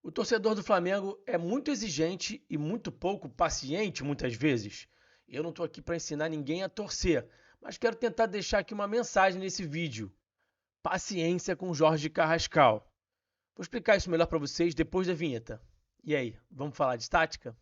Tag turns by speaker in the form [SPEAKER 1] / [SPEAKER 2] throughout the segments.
[SPEAKER 1] O torcedor do Flamengo é muito exigente e muito pouco paciente, muitas vezes. Eu não estou aqui para ensinar ninguém a torcer, mas quero tentar deixar aqui uma mensagem nesse vídeo. Paciência com Jorge Carrascal. Vou explicar isso melhor para vocês depois da vinheta. E aí, vamos falar de tática?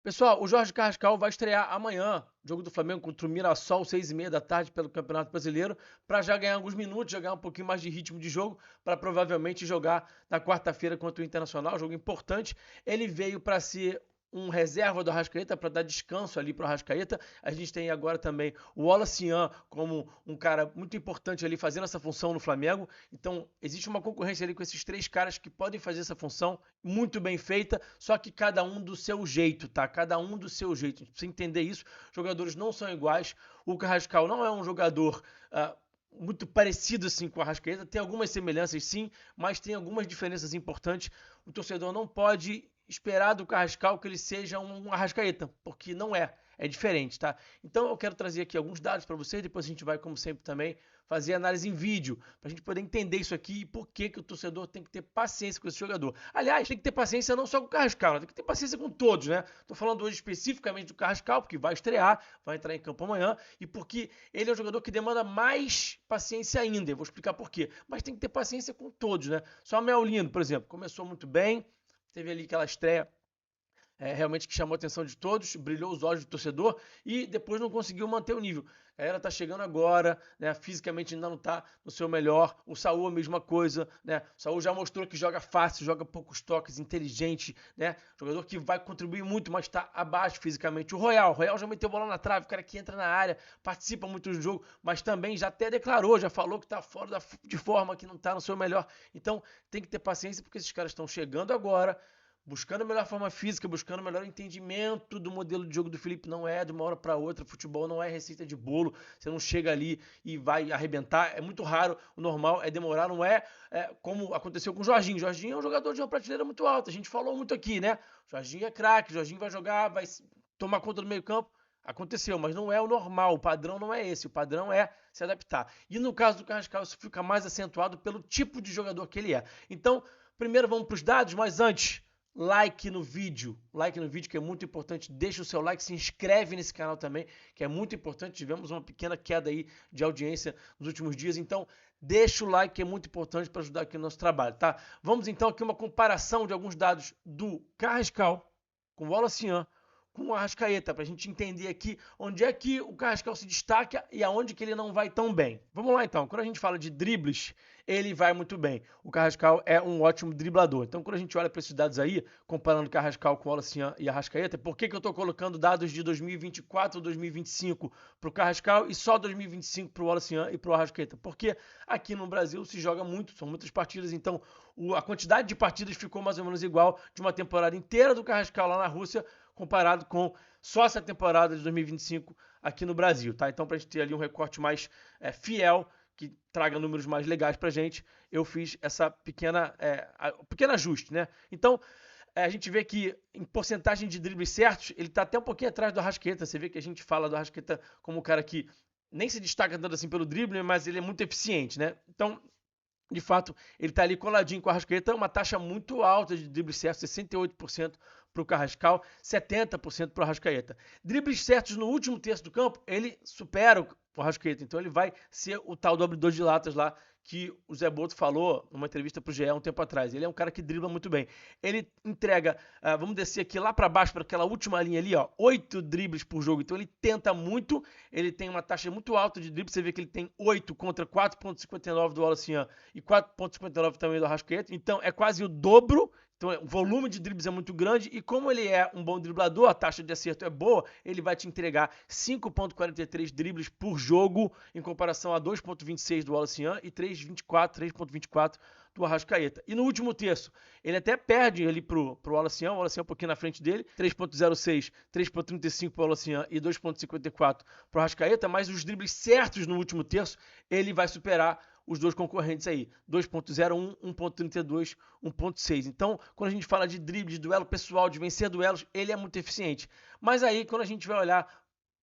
[SPEAKER 1] Pessoal, o Jorge Carrascal vai estrear amanhã, jogo do Flamengo contra o Mirassol, 6h30 da tarde, pelo Campeonato Brasileiro, para já ganhar alguns minutos, já ganhar um pouquinho mais de ritmo de jogo, para provavelmente jogar na quarta-feira contra o Internacional, jogo importante. Ele veio para ser um reserva do Arrascaeta, para dar descanso ali para o Arrascaeta. A gente tem agora também o Wallace como um cara muito importante ali fazendo essa função no Flamengo. Então, existe uma concorrência ali com esses três caras que podem fazer essa função muito bem feita, só que cada um do seu jeito, tá? Cada um do seu jeito. A gente precisa entender isso. Jogadores não são iguais. O Carrascal não é um jogador muito parecido assim com o Arrascaeta. Tem algumas semelhanças sim, mas tem algumas diferenças importantes. O torcedor não pode esperar do Carrascal que ele seja um Arrascaeta, porque não é. É diferente, tá? Então eu quero trazer aqui alguns dados para vocês, depois a gente vai, como sempre, também fazer análise em vídeo, para a gente poder entender isso aqui e por que o torcedor tem que ter paciência com esse jogador. Aliás, tem que ter paciência não só com o Carrascal, né? Tem que ter paciência com todos, né? Tô falando hoje especificamente do Carrascal, porque vai estrear, vai entrar em campo amanhã, e porque ele é um jogador que demanda mais paciência ainda. Eu vou explicar por quê. Mas tem que ter paciência com todos, né? Só o Melino, por exemplo, começou muito bem, teve ali aquela estreia realmente que chamou a atenção de todos, brilhou os olhos do torcedor e depois não conseguiu manter o nível. A galera tá chegando agora, né? Fisicamente ainda não tá no seu melhor. O Saúl a mesma coisa, né? O Saúl já mostrou que joga fácil, joga poucos toques, inteligente, né? Jogador que vai contribuir muito, mas tá abaixo fisicamente. O Royal já meteu bola na trave, o cara que entra na área, participa muito do jogo, mas também já até declarou, já falou que tá fora de forma, que não tá no seu melhor. Então tem que ter paciência porque esses caras estão chegando agora, buscando a melhor forma física, buscando o melhor entendimento do modelo de jogo do Felipe. Não é de uma hora para outra. Futebol não é receita de bolo. Você não chega ali e vai arrebentar. É muito raro. O normal é demorar. Não é como aconteceu com o Jorginho. O Jorginho é um jogador de uma prateleira muito alta. A gente falou muito aqui, né? O Jorginho é craque. O Jorginho vai jogar, vai tomar conta do meio campo. Aconteceu, mas não é o normal. O padrão não é esse. O padrão é se adaptar. E no caso do Carrascal, isso fica mais acentuado pelo tipo de jogador que ele é. Então, primeiro vamos para os dados, mas antes, like no vídeo que é muito importante, deixa o seu like, se inscreve nesse canal também, que é muito importante. Tivemos uma pequena queda aí de audiência nos últimos dias, então deixa o like que é muito importante para ajudar aqui no nosso trabalho, tá? Vamos então aqui uma comparação de alguns dados do Carrascal com o Wallace, com o Arrascaeta, para a gente entender aqui onde é que o Carrascal se destaca e aonde que ele não vai tão bem. Vamos lá então, quando a gente fala de dribles, ele vai muito bem. O Carrascal é um ótimo driblador. Então quando a gente olha para esses dados aí, comparando o Carrascal com o Wallace e Arrascaeta, por que eu estou colocando dados de 2024 ou 2025 para o Carrascal e só 2025 para o Wallace e para o Arrascaeta? Porque aqui no Brasil se joga muito, são muitas partidas, então a quantidade de partidas ficou mais ou menos igual de uma temporada inteira do Carrascal lá na Rússia comparado com só essa temporada de 2025 aqui no Brasil, tá? Então, para a gente ter ali um recorte mais fiel, que traga números mais legais pra gente, eu fiz essa pequeno ajuste, né? Então, a gente vê que em porcentagem de dribles certos, ele tá até um pouquinho atrás do Arrascaeta. Você vê que a gente fala do Arrascaeta como um cara que nem se destaca tanto assim pelo drible, mas ele é muito eficiente, né? Então, de fato, ele está ali coladinho com o Arrascaeta, uma taxa muito alta de dribles certos, 68% para o Carrascal, 70% para o Arrascaeta. Dribles certos no último terço do campo, ele supera o Arrascaeta, então ele vai ser o tal do abridor de latas lá que o Zé Boto falou numa entrevista para o GE um tempo atrás. Ele é um cara que dribla muito bem. Ele entrega, vamos descer aqui lá para baixo, para aquela última linha ali, ó, 8 dribles por jogo. Então ele tenta muito, ele tem uma taxa muito alta de dribles. Você vê que ele tem 8 contra 4,59 do Wallace e 4,59 também do Arrascaeta. Então é quase o dobro. Então, o volume de dribles é muito grande e como ele é um bom driblador, a taxa de acerto é boa, ele vai te entregar 5,43 dribles por jogo em comparação a 2,26 do Wallace e 3,24 do Arrascaeta. E no último terço, ele até perde ali pro Wallace, o Wallace um pouquinho na frente dele, 3,06, 3,35 pro Wallace e 2,54 pro Arrascaeta, mas os dribles certos no último terço, ele vai superar os dois concorrentes aí, 2.01, 1.32, 1.6. Então, quando a gente fala de drible, de duelo pessoal, de vencer duelos, ele é muito eficiente. Mas aí, quando a gente vai olhar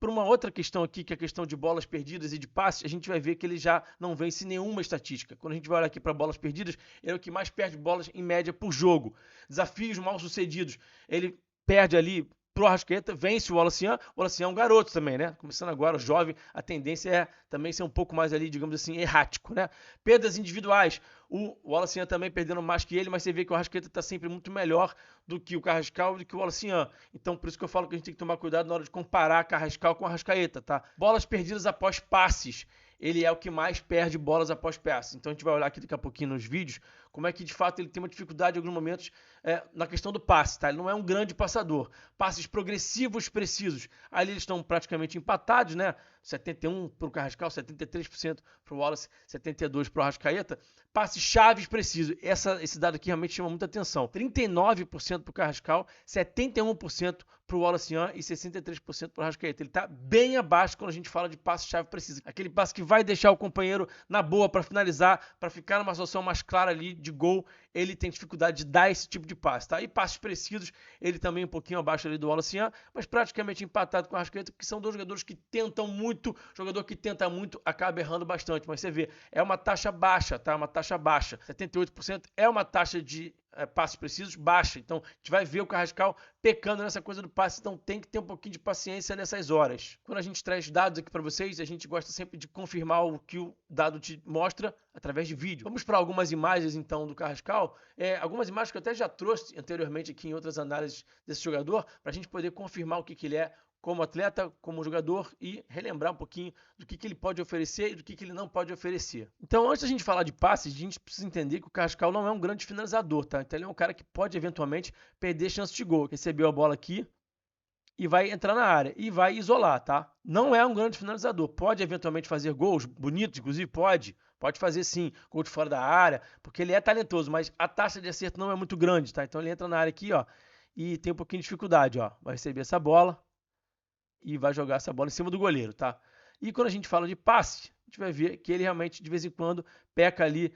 [SPEAKER 1] por uma outra questão aqui, que é a questão de bolas perdidas e de passes, a gente vai ver que ele já não vence nenhuma estatística. Quando a gente vai olhar aqui para bolas perdidas, ele é o que mais perde bolas em média por jogo. Desafios mal sucedidos, ele perde ali pro Arrascaeta, vence o Wallace-Yan. O Wallace-Yan é um garoto também, né? Começando agora, jovem, a tendência é também ser um pouco mais ali, digamos assim, errático, né? Perdas individuais, o Wallace-Yan também perdendo mais que ele, mas você vê que o Arrascaeta está sempre muito melhor do que o Carrascal e do que o Wallace-Yan. Então, por isso que eu falo que a gente tem que tomar cuidado na hora de comparar Carrascal com o Arrascaeta, tá? Bolas perdidas após passes. Ele é o que mais perde bolas após passes. Então a gente vai olhar aqui daqui a pouquinho nos vídeos como é que de fato ele tem uma dificuldade em alguns momentos na questão do passe, tá? Ele não é um grande passador. Passes progressivos precisos. Ali eles estão praticamente empatados, né? 71 para o Carrascal, 73% para o Wallace, 72% para o Arrascaeta. Passes chaves precisos. Esse dado aqui realmente chama muita atenção. 39% para o Carrascal, 71% para o Wallace-Yan e 63% para o Arrascaeta. Ele está bem abaixo quando a gente fala de passe-chave preciso. Aquele passe que vai deixar o companheiro na boa para finalizar, para ficar numa situação mais clara ali de gol. Ele tem dificuldade de dar esse tipo de passe, tá? E passes precisos, ele também um pouquinho abaixo ali do Wallace-Yan, mas praticamente empatado com o Arrascaeta, porque são dois jogadores que tentam muito. Jogador que tenta muito acaba errando bastante, mas você vê, é uma taxa baixa, tá? Uma taxa baixa. 78% é uma taxa de passes precisos baixa. Então, a gente vai ver o Carrascal pecando nessa coisa do passe, então tem que ter um pouquinho de paciência nessas horas. Quando a gente traz dados aqui para vocês, a gente gosta sempre de confirmar o que o dado te mostra através de vídeo. Vamos para algumas imagens, então, do Carrascal. Algumas imagens que eu até já trouxe anteriormente aqui em outras análises desse jogador, para a gente poder confirmar o que ele é como atleta, como jogador e relembrar um pouquinho do que ele pode oferecer e do que ele não pode oferecer. Então, antes da gente falar de passes, a gente precisa entender que o Carrascal não é um grande finalizador, tá? Então, ele é um cara que pode eventualmente perder chance de gol. Recebeu a bola aqui e vai entrar na área e vai isolar, tá? Não é um grande finalizador. Pode eventualmente fazer gols bonitos, inclusive pode fazer sim, gol de fora da área, porque ele é talentoso, mas a taxa de acerto não é muito grande, tá? Então, ele entra na área aqui, ó, e tem um pouquinho de dificuldade, ó. Vai receber essa bola e vai jogar essa bola em cima do goleiro, tá? E quando a gente fala de passe, a gente vai ver que ele realmente, de vez em quando, peca ali.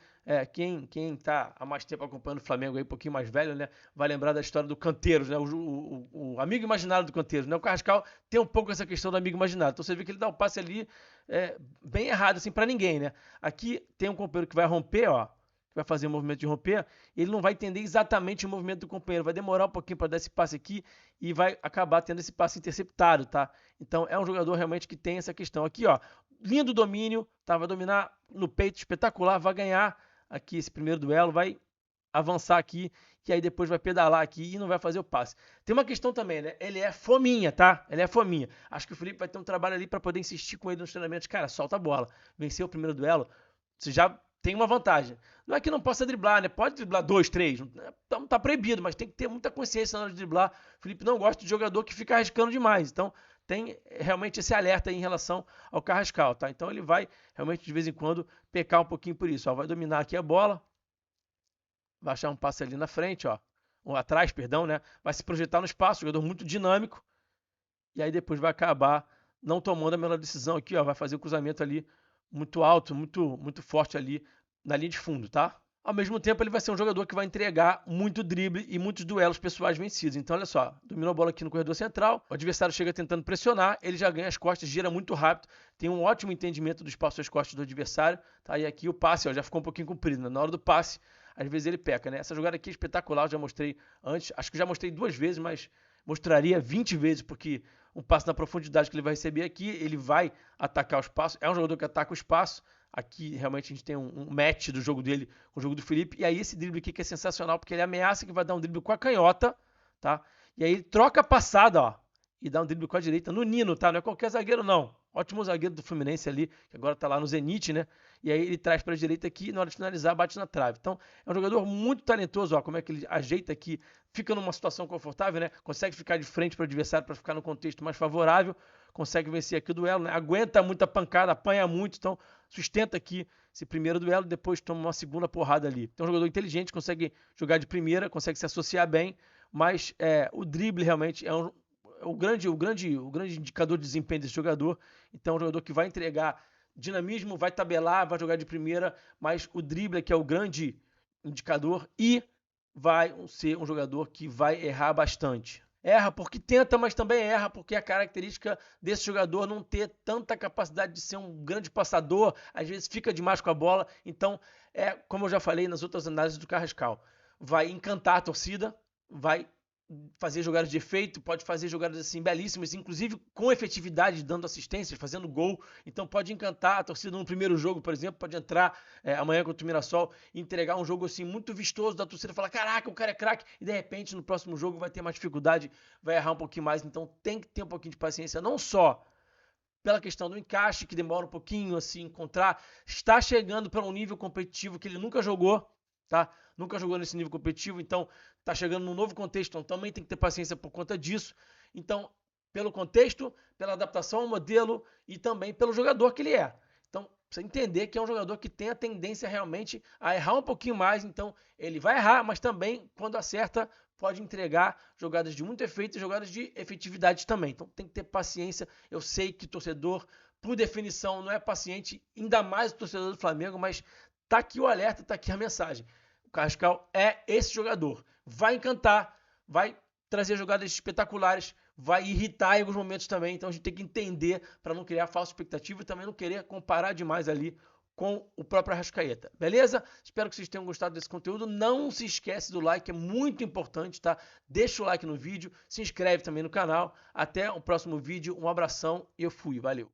[SPEAKER 1] Quem tá há mais tempo acompanhando o Flamengo aí, um pouquinho mais velho, né? Vai lembrar da história do Canteiros, né? O amigo imaginário do Canteiros, né? O Carrascal tem um pouco essa questão do amigo imaginário. Então você vê que ele dá um passe ali bem errado, assim, para ninguém, né? Aqui tem um companheiro que vai romper, ó. Vai fazer o movimento de romper, ele não vai entender exatamente o movimento do companheiro, vai demorar um pouquinho para dar esse passe aqui e vai acabar tendo esse passe interceptado, tá? Então é um jogador realmente que tem essa questão aqui, ó. Lindo domínio, tá? Vai dominar no peito, espetacular, vai ganhar aqui esse primeiro duelo, vai avançar aqui e aí depois vai pedalar aqui e não vai fazer o passe. Tem uma questão também, né? Ele é fominha, tá? Ele é fominha. Acho que o Felipe vai ter um trabalho ali para poder insistir com ele nos treinamentos. Cara, solta a bola. Venceu o primeiro duelo, você já tem uma vantagem. Não é que não possa driblar, né? Pode driblar 2, 3. Não tá proibido, mas tem que ter muita consciência na hora de driblar. O Felipe não gosta de jogador que fica arriscando demais. Então, tem realmente esse alerta aí em relação ao Carrascal, tá? Então, ele vai realmente, de vez em quando, pecar um pouquinho por isso. Ó, vai dominar aqui a bola. Vai achar um passe ali na frente, ó. Ou atrás, perdão, né? Vai se projetar no espaço. Jogador muito dinâmico. E aí, depois vai acabar não tomando a melhor decisão aqui, ó. Vai fazer o cruzamento ali muito alto, muito forte ali na linha de fundo, tá? Ao mesmo tempo, ele vai ser um jogador que vai entregar muito drible e muitos duelos pessoais vencidos. Então, olha só, dominou a bola aqui no corredor central, o adversário chega tentando pressionar, ele já ganha as costas, gira muito rápido, tem um ótimo entendimento do espaço às costas do adversário, tá? E aqui o passe, ó, já ficou um pouquinho comprido, né? Na hora do passe, às vezes ele peca, né? Essa jogada aqui é espetacular, eu já mostrei antes, acho que já mostrei 2 vezes, mas mostraria 20 vezes, porque um passe na profundidade que ele vai receber aqui, ele vai atacar o espaço, é um jogador que ataca o espaço. Aqui realmente a gente tem um match do jogo dele com o jogo do Felipe. E aí esse drible aqui que é sensacional, porque ele ameaça que vai dar um drible com a canhota, tá? E aí ele troca a passada, ó, e dá um drible com a direita no Nino, tá? Não é qualquer zagueiro, não. Ótimo zagueiro do Fluminense ali, que agora tá lá no Zenit, né? E aí ele traz para a direita aqui, na hora de finalizar, bate na trave. Então, é um jogador muito talentoso, ó, como é que ele ajeita aqui, fica numa situação confortável, né? Consegue ficar de frente para o adversário para ficar no contexto mais favorável, consegue vencer aqui o duelo, né? Aguenta muita pancada, apanha muito, então sustenta aqui esse primeiro duelo, depois toma uma segunda porrada ali. Então, é um jogador inteligente, consegue jogar de primeira, consegue se associar bem, mas o drible realmente é o grande indicador de desempenho desse jogador. Então, é um jogador que vai entregar dinamismo, vai tabelar, vai jogar de primeira, mas o drible é que é o grande indicador e vai ser um jogador que vai errar bastante. Erra porque tenta, mas também erra porque é a característica desse jogador não ter tanta capacidade de ser um grande passador, às vezes fica demais com a bola. Então, como eu já falei nas outras análises do Carrascal, vai encantar a torcida, vai fazer jogadas de efeito, pode fazer jogadas assim belíssimas, inclusive com efetividade, dando assistências, fazendo gol. Então pode encantar a torcida no primeiro jogo, por exemplo, pode entrar amanhã contra o Mirassol e entregar um jogo assim muito vistoso da torcida, falar caraca, o cara é craque, e de repente no próximo jogo vai ter mais dificuldade, vai errar um pouquinho mais. Então tem que ter um pouquinho de paciência, não só pela questão do encaixe, que demora um pouquinho a se encontrar, está chegando para um nível competitivo que ele nunca jogou, tá? Nunca jogou nesse nível competitivo, então está chegando num novo contexto, então também tem que ter paciência por conta disso. Então, pelo contexto, pela adaptação ao modelo e também pelo jogador que ele é. Então, precisa entender que é um jogador que tem a tendência realmente a errar um pouquinho mais, então ele vai errar, mas também, quando acerta, pode entregar jogadas de muito efeito e jogadas de efetividade também. Então tem que ter paciência. Eu sei que torcedor, por definição, não é paciente, ainda mais o torcedor do Flamengo, mas tá aqui o alerta, tá aqui a mensagem. O Carrascal é esse jogador. Vai encantar, vai trazer jogadas espetaculares, vai irritar em alguns momentos também. Então a gente tem que entender para não criar falsa expectativa e também não querer comparar demais ali com o próprio Arrascaeta, beleza? Espero que vocês tenham gostado desse conteúdo. Não se esquece do like, é muito importante, tá? Deixa o like no vídeo, se inscreve também no canal. Até o próximo vídeo, um abração e eu fui, valeu!